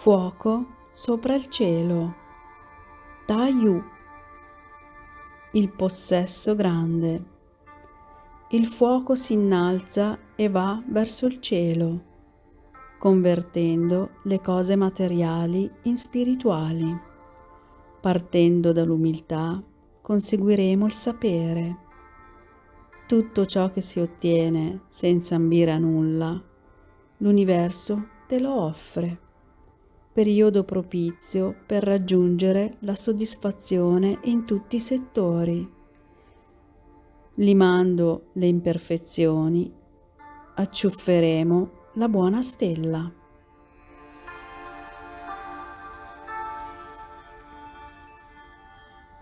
Fuoco sopra il cielo. Taiyu, il possesso grande. Il fuoco si innalza e va verso il cielo, convertendo le cose materiali in spirituali. Partendo dall'umiltà, conseguiremo il sapere. Tutto ciò che si ottiene senza ambire a nulla, l'universo te lo offre. Periodo propizio per raggiungere la soddisfazione in tutti i settori. Limando le imperfezioni, acciufferemo la buona stella.